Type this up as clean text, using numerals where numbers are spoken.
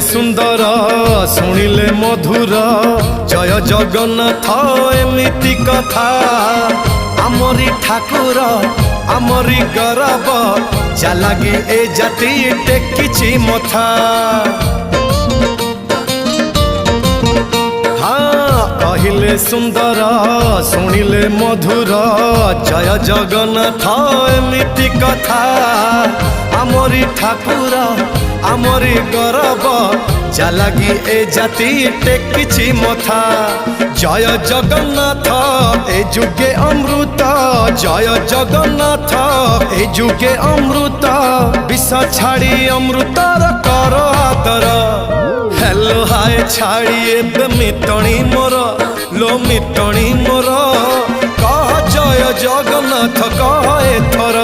सुंदर शुणिले मधुर जय जगन्नाथ एमिति कथा आमरी ठाकुर आमरी गौरव जालागी ए जाति टेकिछि मथा। कहले सुंदर शुणिले मधुर जय जगन्नाथ एमिति कथा आमरी ठाकुर आमरी गौरव जालागी ए जाति टेकिछि मथा। जय जगन्नाथ ए जुगे अमृत जय जगन्नाथ ए जुगे अमृत विष छाड़ी अमृतर कर आदर। हेलो हाय छाड़ी एबे मितणी मोर लो मितणी मोर कह जय जगन्नाथ कह एथर